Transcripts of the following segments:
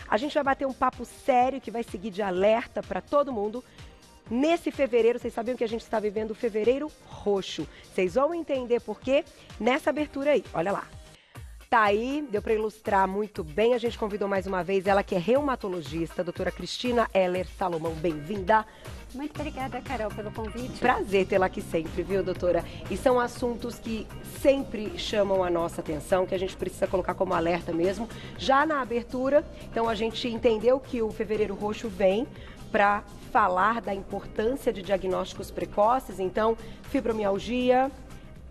A gente vai bater um papo sério que vai seguir de alerta para todo mundo. Nesse fevereiro, vocês sabiam que a gente está vivendo o fevereiro roxo. Vocês vão entender por quê nessa abertura aí. Olha lá. Tá aí, deu para ilustrar muito bem. A gente convidou mais uma vez ela que é reumatologista, a doutora Cristina Heller Salomão. Bem-vinda. Muito obrigada, Carol, pelo convite. Prazer tê-la aqui sempre, viu, doutora? E são assuntos que sempre chamam a nossa atenção, que a gente precisa colocar como alerta mesmo. Já na abertura, então a gente entendeu que o Fevereiro Roxo vem para falar da importância de diagnósticos precoces, então fibromialgia,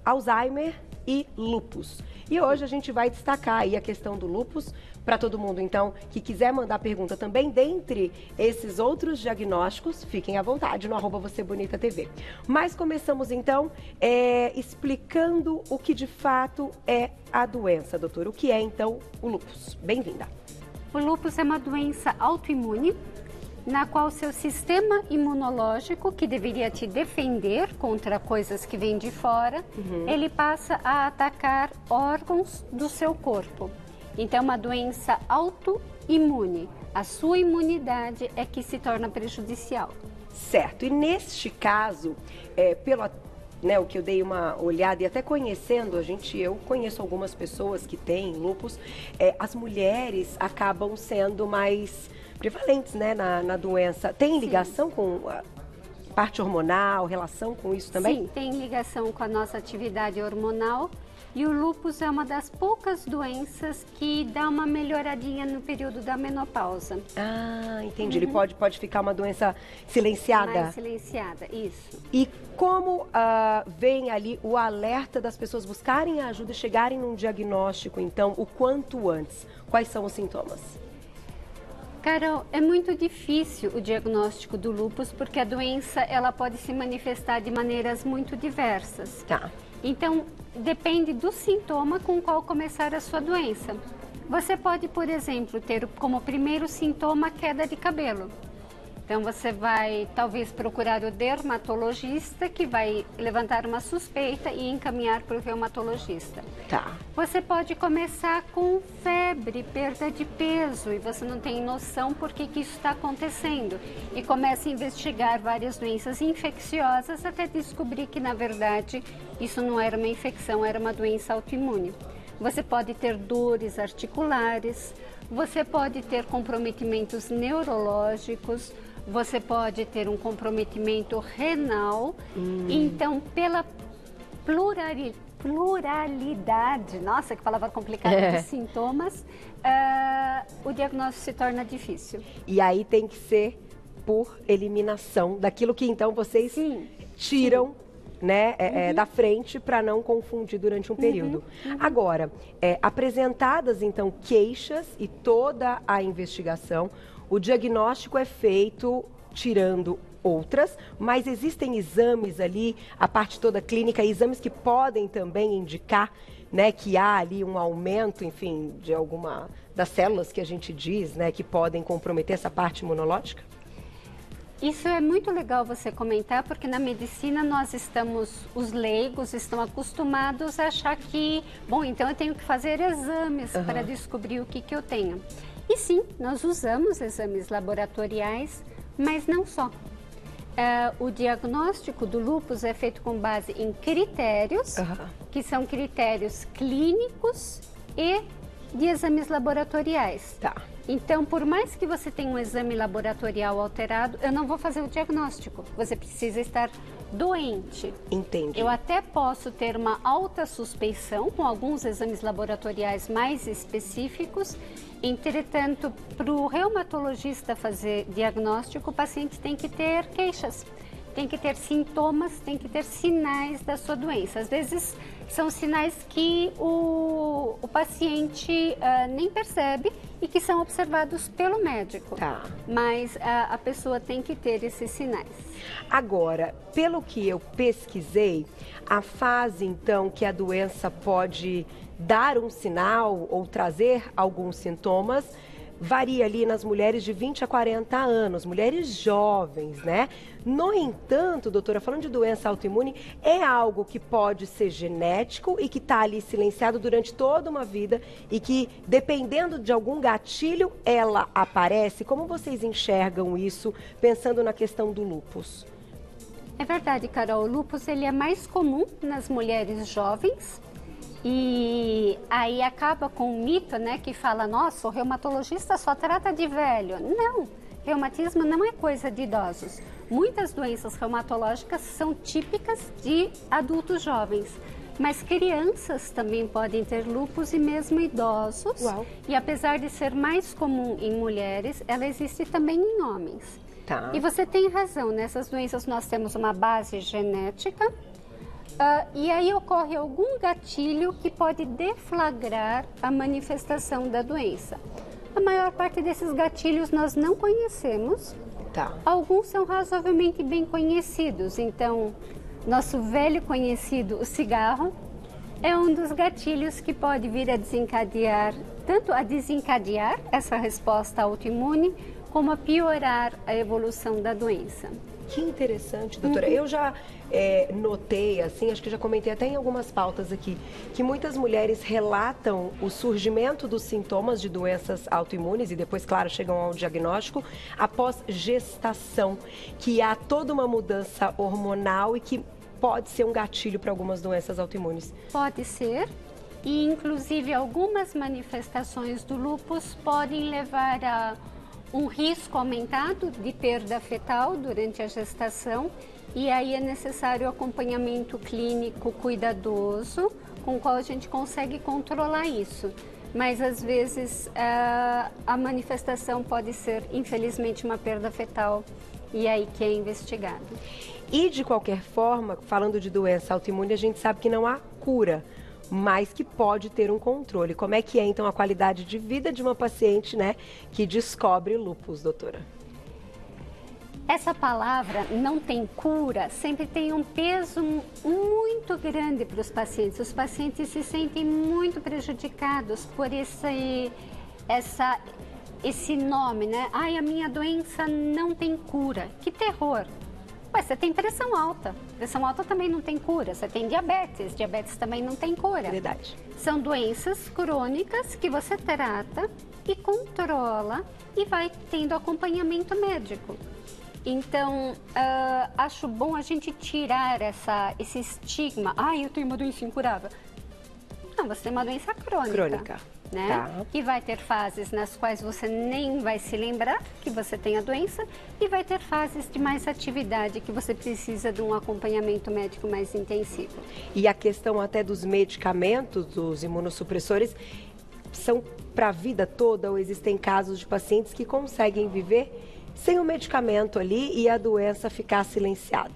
Alzheimer e lúpus. E hoje a gente vai destacar aí a questão do lúpus para todo mundo. Então, que quiser mandar pergunta também, dentre esses outros diagnósticos, fiquem à vontade no @VocêBonitaTV. Mas começamos então explicando o que de fato é a doença, doutora. O que é então o lúpus? Bem-vinda. O lúpus é uma doença autoimune, na qual seu sistema imunológico, que deveria te defender contra coisas que vêm de fora, ele passa a atacar órgãos do seu corpo. Então, é uma doença autoimune. A sua imunidade é que se torna prejudicial. Certo. E neste caso, o que eu dei uma olhada e até conhecendo, eu conheço algumas pessoas que têm lúpus, as mulheres acabam sendo mais prevalentes, né, na doença. Tem ligação com a parte hormonal, relação com isso também? Sim, tem ligação com a nossa atividade hormonal. E o lúpus é uma das poucas doenças que dá uma melhoradinha no período da menopausa. Ah, entendi. Ele pode ficar uma doença silenciada? Mais silenciada, isso. E como vem ali o alerta das pessoas buscarem a ajuda e chegarem num diagnóstico, então, o quanto antes? Quais são os sintomas? Carol, é muito difícil o diagnóstico do lúpus porque a doença ela pode se manifestar de maneiras muito diversas. Tá. Então, depende do sintoma com qual começar a sua doença. Você pode, por exemplo, ter como primeiro sintoma queda de cabelo. Então, você vai talvez procurar o dermatologista, que vai levantar uma suspeita e encaminhar para o reumatologista. Tá. Você pode começar com febre, perda de peso, e você não tem noção por que isso está acontecendo. E começa a investigar várias doenças infecciosas até descobrir que, na verdade, isso não era uma infecção, era uma doença autoimune. Você pode ter dores articulares, você pode ter comprometimentos neurológicos, você pode ter um comprometimento renal. Então, pela pluralidade, nossa, que palavra complicada, de sintomas, o diagnóstico se torna difícil. E aí tem que ser por eliminação daquilo que então vocês tiram, né, da frente para não confundir durante um período. Agora, apresentadas então queixas e toda a investigação, o diagnóstico é feito tirando outras, mas existem exames ali, a parte toda clínica, exames que podem também indicar, né, que há ali um aumento, enfim, de alguma das células que a gente diz, né, que podem comprometer essa parte imunológica? Isso é muito legal você comentar, porque na medicina os leigos estão acostumados a achar que, bom, então eu tenho que fazer exames para descobrir o que eu tenho. E sim, nós usamos exames laboratoriais, mas não só. O diagnóstico do lúpus é feito com base em critérios, que são critérios clínicos e de exames laboratoriais. Tá. Então, por mais que você tenha um exame laboratorial alterado, eu não vou fazer o diagnóstico. Você precisa estar doente. Entendi. Eu até posso ter uma alta suspeição com alguns exames laboratoriais mais específicos. Entretanto, para o reumatologista fazer diagnóstico, o paciente tem que ter queixas, tem que ter sintomas, tem que ter sinais da sua doença. Às vezes são sinais que o paciente nem percebe e que são observados pelo médico. Tá. Mas a pessoa tem que ter esses sinais. Agora, pelo que eu pesquisei, a fase então que a doença pode dar um sinal ou trazer alguns sintomas varia ali nas mulheres de 20 a 40 anos, mulheres jovens, né? No entanto, doutora, falando de doença autoimune, é algo que pode ser genético e que está ali silenciado durante toda uma vida e que, dependendo de algum gatilho, ela aparece. Como vocês enxergam isso, pensando na questão do lúpus? É verdade, Carol. O lúpus ele é mais comum nas mulheres jovens. E aí acaba com um mito, né, que fala, nossa, o reumatologista só trata de velho. Não, reumatismo não é coisa de idosos. Muitas doenças reumatológicas são típicas de adultos jovens, mas crianças também podem ter lúpus e mesmo idosos. Uau. E apesar de ser mais comum em mulheres, ela existe também em homens. Tá. E você tem razão, nessas doenças nós temos uma base genética. E aí ocorre algum gatilho que pode deflagrar a manifestação da doença. A maior parte desses gatilhos nós não conhecemos. Tá. Alguns são razoavelmente bem conhecidos. Então, nosso velho conhecido, o cigarro, é um dos gatilhos que pode vir a desencadear, tanto a desencadear essa resposta autoimune, como a piorar a evolução da doença. Que interessante, doutora. Eu já notei, assim, acho que já comentei até em algumas pautas aqui, que muitas mulheres relatam o surgimento dos sintomas de doenças autoimunes e depois, claro, chegam ao diagnóstico após gestação, que há toda uma mudança hormonal e que pode ser um gatilho para algumas doenças autoimunes. Pode ser. E, inclusive, algumas manifestações do lúpus podem levar a um risco aumentado de perda fetal durante a gestação e aí é necessário acompanhamento clínico cuidadoso com o qual a gente consegue controlar isso. Mas às vezes a manifestação pode ser, infelizmente, uma perda fetal e aí que é investigado. E de qualquer forma, falando de doença autoimune, a gente sabe que não há cura, mas que pode ter um controle. Como é que é, então, a qualidade de vida de uma paciente, né, que descobre lúpus, doutora? Essa palavra, não tem cura, sempre tem um peso muito grande para os pacientes. Os pacientes se sentem muito prejudicados por esse nome, né? Ai, a minha doença não tem cura. Que terror! Ué, você tem pressão alta. Pressão alta também não tem cura. Você tem diabetes. Diabetes também não tem cura. Verdade. São doenças crônicas que você trata e controla e vai tendo acompanhamento médico. Então, acho bom a gente tirar esse estigma. Ai, eu tenho uma doença incurável. Não, você tem uma doença crônica. Né? Tá. Que vai ter fases nas quais você nem vai se lembrar que você tem a doença e vai ter fases de mais atividade que você precisa de um acompanhamento médico mais intensivo. E a questão até dos medicamentos, dos imunossupressores, são para a vida toda ou existem casos de pacientes que conseguem viver sem o medicamento ali e a doença ficar silenciada?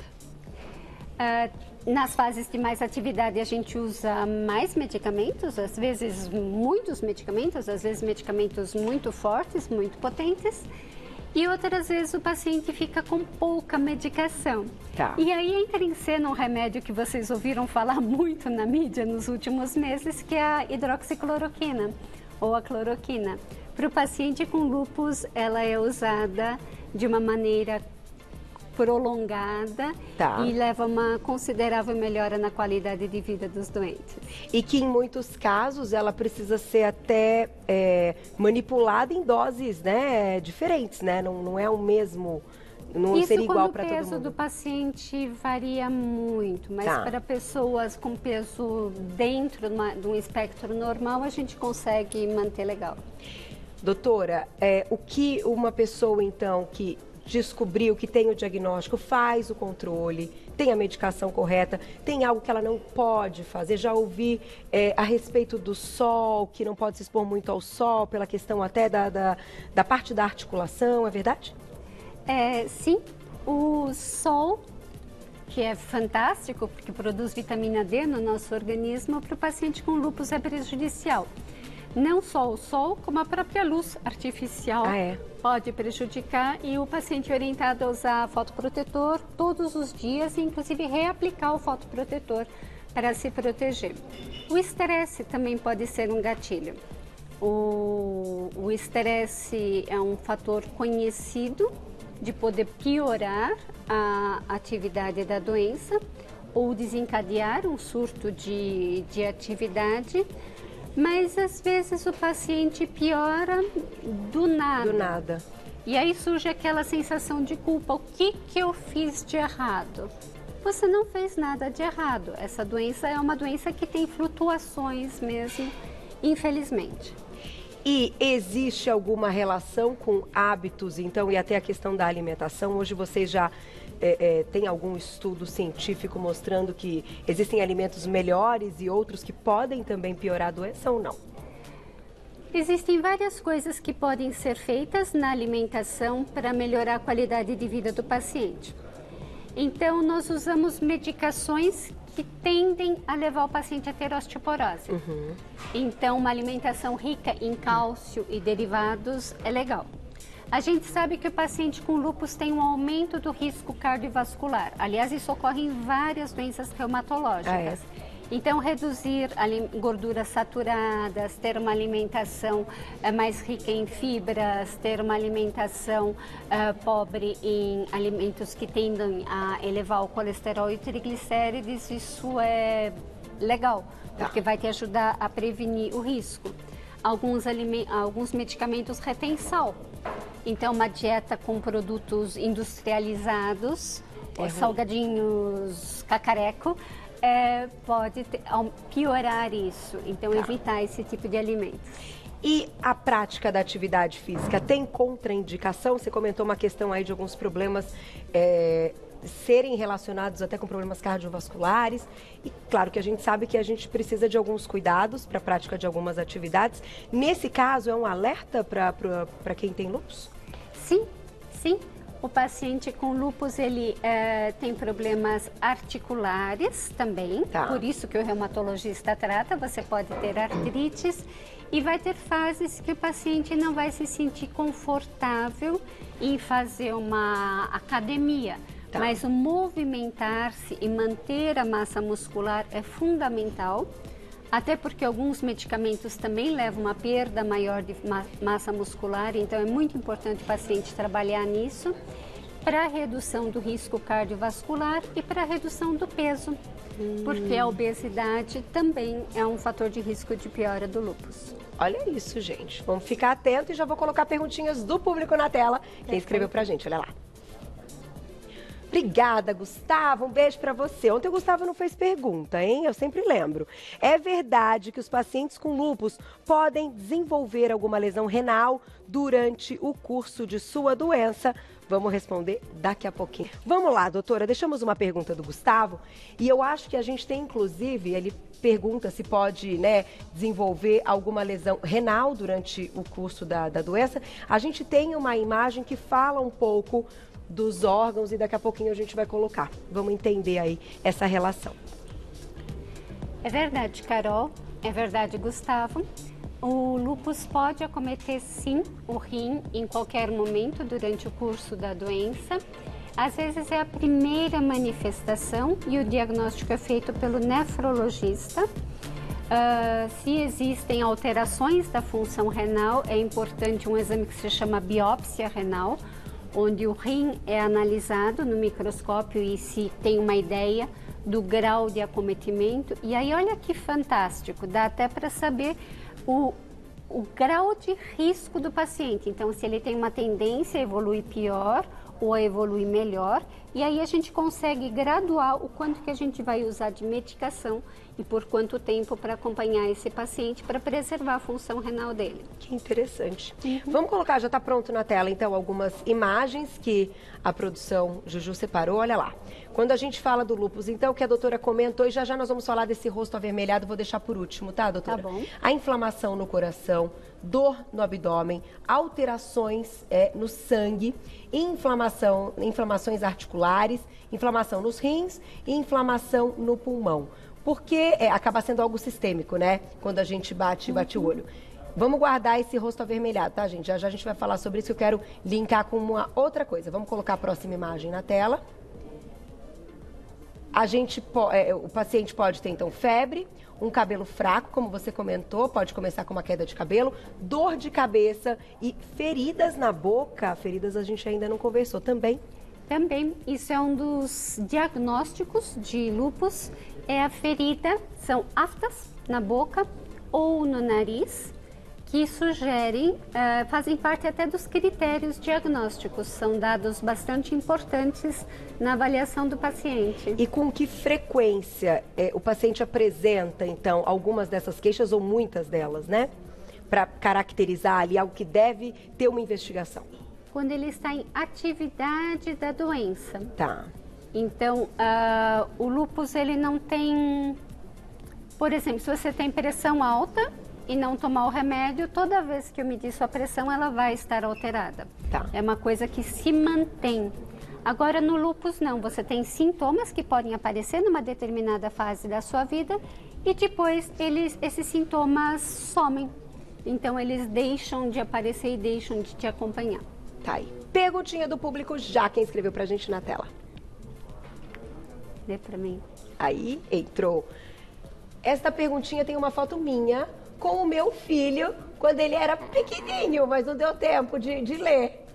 Nas fases de mais atividade a gente usa mais medicamentos, às vezes muitos medicamentos, às vezes medicamentos muito fortes, muito potentes. E outras vezes o paciente fica com pouca medicação. Tá. E aí entra em cena um remédio que vocês ouviram falar muito na mídia nos últimos meses, que é a hidroxicloroquina ou a cloroquina. Para o paciente com lúpus, ela é usada de uma maneira prolongada. Tá. E leva uma considerável melhora na qualidade de vida dos doentes. E que em muitos casos ela precisa ser até manipulada em doses, né, diferentes, né? Não é o mesmo, não seria igual para todo mundo. Isso quando o peso do paciente varia muito, mas Tá. para pessoas com peso dentro de um espectro normal, a gente consegue manter legal. Doutora, o que uma pessoa então que descobriu que tem o diagnóstico, faz o controle, tem a medicação correta, tem algo que ela não pode fazer? Já ouvi a respeito do sol, que não pode se expor muito ao sol, pela questão até da parte da articulação, é verdade? Sim, o sol, que é fantástico, porque produz vitamina D no nosso organismo, para o paciente com lúpus é prejudicial. Não só o sol, como a própria luz artificial pode prejudicar, e o paciente é orientado a usar fotoprotetor todos os dias e inclusive reaplicar o fotoprotetor para se proteger. O estresse também pode ser um gatilho. O estresse é um fator conhecido de poder piorar a atividade da doença ou desencadear um surto de atividade, mas às vezes o paciente piora do nada. Do nada. E aí surge aquela sensação de culpa. O que eu fiz de errado? Você não fez nada de errado. Essa doença é uma doença que tem flutuações mesmo, infelizmente. E existe alguma relação com hábitos, então, e até a questão da alimentação? Hoje vocês já têm algum estudo científico mostrando que existem alimentos melhores e outros que podem também piorar a doença ou não? Existem várias coisas que podem ser feitas na alimentação para melhorar a qualidade de vida do paciente. Então, nós usamos medicações que tendem a levar o paciente a ter osteoporose. Então, uma alimentação rica em cálcio e derivados é legal. A gente sabe que o paciente com lúpus tem um aumento do risco cardiovascular. Aliás, isso ocorre em várias doenças reumatológicas. Então, reduzir gorduras saturadas, ter uma alimentação mais rica em fibras, ter uma alimentação pobre em alimentos que tendem a elevar o colesterol e triglicérides, isso é legal, porque vai te ajudar a prevenir o risco. Alguns medicamentos retêm sal. Então, uma dieta com produtos industrializados, salgadinhos, cacareco, pode piorar isso, então evitar esse tipo de alimentos. E a prática da atividade física tem contraindicação? Você comentou uma questão aí de alguns problemas serem relacionados até com problemas cardiovasculares. E claro que a gente sabe que a gente precisa de alguns cuidados para a prática de algumas atividades. Nesse caso, é um alerta para quem tem lúpus? Sim, sim. O paciente com lúpus, ele tem problemas articulares também, por isso que o reumatologista trata. Você pode ter artrites e vai ter fases que o paciente não vai se sentir confortável em fazer uma academia. Mas o movimentar-se e manter a massa muscular é fundamental, até porque alguns medicamentos também levam a uma perda maior de massa muscular, então é muito importante o paciente trabalhar nisso para a redução do risco cardiovascular e para a redução do peso, porque a obesidade também é um fator de risco de piora do lúpus. Olha isso, gente. Vamos ficar atento e já vou colocar perguntinhas do público na tela. Quem escreveu pra gente, olha lá. Obrigada, Gustavo. Um beijo para você. Ontem o Gustavo não fez pergunta, hein? Eu sempre lembro. É verdade que os pacientes com lúpus podem desenvolver alguma lesão renal durante o curso de sua doença? Vamos responder daqui a pouquinho. Vamos lá, doutora. Deixamos uma pergunta do Gustavo e eu acho que a gente tem, inclusive, ele pergunta se pode, desenvolver alguma lesão renal durante o curso da doença. A gente tem uma imagem que fala um pouco dos órgãos e daqui a pouquinho a gente vai colocar. Vamos entender aí essa relação. É verdade, Carol. É verdade, Gustavo. O lúpus pode acometer, sim, o rim em qualquer momento durante o curso da doença. Às vezes é a primeira manifestação e o diagnóstico é feito pelo nefrologista. Se existem alterações da função renal, é importante um exame que se chama biópsia renal, onde o rim é analisado no microscópio e se tem uma ideia do grau de acometimento. E aí, olha que fantástico, dá até para saber o grau de risco do paciente. Então, se ele tem uma tendência a evoluir pior ou a evoluir melhor, e aí a gente consegue graduar o quanto que a gente vai usar de medicação e por quanto tempo para acompanhar esse paciente para preservar a função renal dele. Que interessante. Vamos colocar, já está pronto na tela, então, algumas imagens que a produção Juju separou. Olha lá. Quando a gente fala do lúpus, então, que a doutora comentou, e já nós vamos falar desse rosto avermelhado, vou deixar por último, tá, doutora? Tá bom. A inflamação no coração, dor no abdômen, alterações no sangue, inflamações articulares, inflamação nos rins e inflamação no pulmão. Porque acaba sendo algo sistêmico, né? Quando a gente bate o olho. Vamos guardar esse rosto avermelhado, tá, gente? Já a gente vai falar sobre isso, eu quero linkar com uma outra coisa. Vamos colocar a próxima imagem na tela. o paciente pode ter, então, febre, um cabelo fraco, como você comentou, pode começar com uma queda de cabelo, dor de cabeça e feridas na boca. Feridas a gente ainda não conversou também. Também, isso é um dos diagnósticos de lúpus, é a ferida, são aftas na boca ou no nariz, que sugerem, fazem parte até dos critérios diagnósticos, são dados bastante importantes na avaliação do paciente. E com que frequência o paciente apresenta, então, algumas dessas queixas ou muitas delas, né? Para caracterizar ali algo que deve ter uma investigação. Quando ele está em atividade da doença. Tá. Então, o lúpus, ele não tem... Por exemplo, se você tem pressão alta e não tomar o remédio, toda vez que eu medir sua pressão, ela vai estar alterada. Tá. É uma coisa que se mantém. Agora, no lúpus, não. Você tem sintomas que podem aparecer numa determinada fase da sua vida e depois esses sintomas somem. Então, eles deixam de aparecer e deixam de te acompanhar. Tá aí. Perguntinha do público já, quem escreveu pra gente na tela. Lê pra mim. Aí, entrou. Esta perguntinha tem uma foto minha com o meu filho quando ele era pequenininho, mas não deu tempo de ler.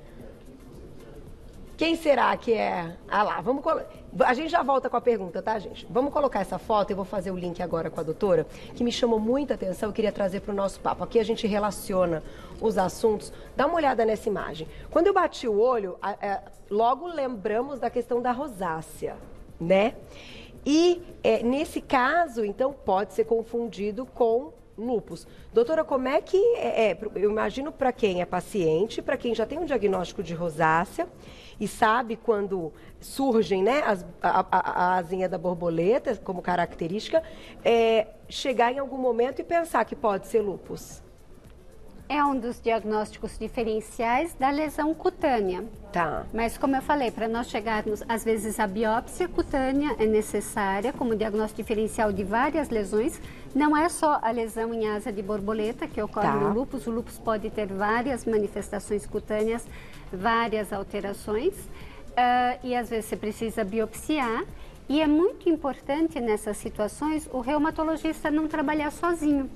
Quem será que é? Ah lá, a gente já volta com a pergunta, tá, gente? Vamos colocar essa foto, eu vou fazer o link agora com a doutora, que me chamou muita atenção, eu queria trazer para o nosso papo. Aqui a gente relaciona os assuntos. Dá uma olhada nessa imagem. Quando eu bati o olho, logo lembramos da questão da rosácea, né? E nesse caso, então, pode ser confundido com lúpus. Doutora, como é que eu imagino para quem é paciente, para quem já tem um diagnóstico de rosácea e sabe quando surgem, né, a asinha da borboleta como característica, chegar em algum momento e pensar que pode ser lúpus. É um dos diagnósticos diferenciais da lesão cutânea. Tá. Mas, como eu falei, para nós chegarmos, às vezes, a biópsia cutânea é necessária como diagnóstico diferencial de várias lesões. Não é só a lesão em asa de borboleta que ocorre no lúpus. O lúpus pode ter várias manifestações cutâneas, várias alterações. E, às vezes, você precisa biopsiar. E é muito importante, nessas situações, o reumatologista não trabalhar sozinho.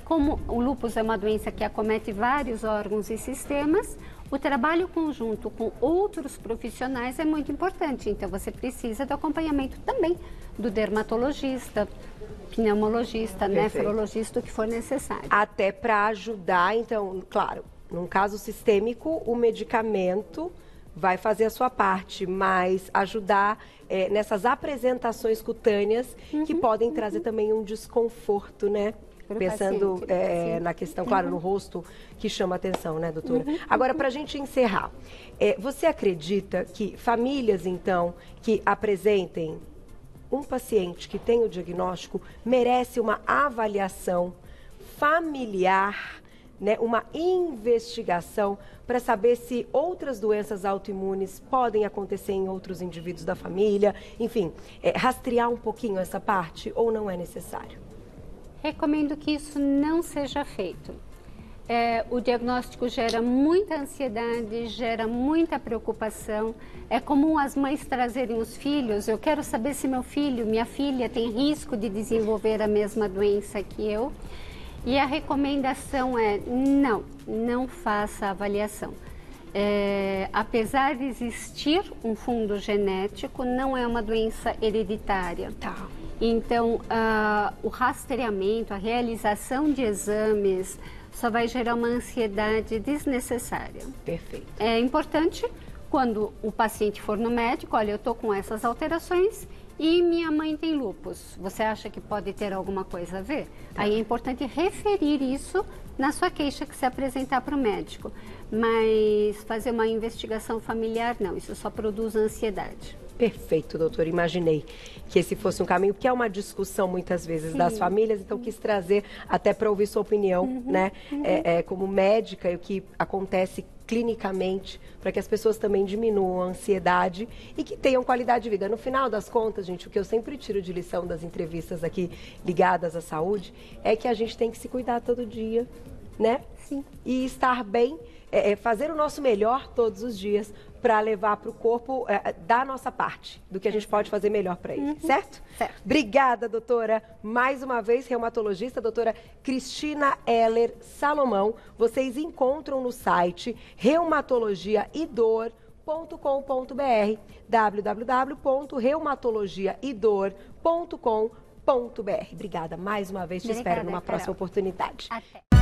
Como o lúpus é uma doença que acomete vários órgãos e sistemas, o trabalho conjunto com outros profissionais é muito importante. Então, você precisa do acompanhamento também do dermatologista, pneumologista, nefrologista, o que for necessário. Até para ajudar, então, claro, num caso sistêmico, o medicamento vai fazer a sua parte, mas ajudar nessas apresentações cutâneas que podem trazer também um desconforto, né? Pensando na questão, claro, no rosto que chama atenção, né, doutora? Agora, para a gente encerrar, você acredita que famílias, então, que apresentem um paciente que tem o diagnóstico, merece uma avaliação familiar, né, uma investigação para saber se outras doenças autoimunes podem acontecer em outros indivíduos da família, enfim, rastrear um pouquinho essa parte ou não é necessário? Recomendo que isso não seja feito. O diagnóstico gera muita ansiedade, gera muita preocupação. É comum as mães trazerem os filhos. Eu quero saber se meu filho, minha filha tem risco de desenvolver a mesma doença que eu. E a recomendação é não faça a avaliação. Apesar de existir um fundo genético, não é uma doença hereditária. Tá. Então, o rastreamento, a realização de exames só vai gerar uma ansiedade desnecessária. Perfeito. É importante, quando o paciente for no médico, olha, eu estou com essas alterações e minha mãe tem lúpus. Você acha que pode ter alguma coisa a ver? Tá. Aí é importante referir isso na sua queixa que se apresentar para o médico. Mas fazer uma investigação familiar, não, isso só produz ansiedade. Perfeito, doutora. Imaginei que esse fosse um caminho, porque é uma discussão muitas vezes das famílias, então quis trazer até para ouvir sua opinião, né? Como médica, e o que acontece clinicamente, para que as pessoas também diminuam a ansiedade e que tenham qualidade de vida. No final das contas, gente, o que eu sempre tiro de lição das entrevistas aqui ligadas à saúde é que a gente tem que se cuidar todo dia, né? Sim. E estar bem fazer o nosso melhor todos os dias para levar para o corpo da nossa parte, do que a gente pode fazer melhor para ele, certo? Certo. Obrigada, doutora. Mais uma vez, reumatologista, doutora Cristina Heller Salomão. Vocês encontram no site reumatologiaidor.com.br, www.reumatologiaidor.com.br. Obrigada mais uma vez, te espero numa próxima oportunidade. Até.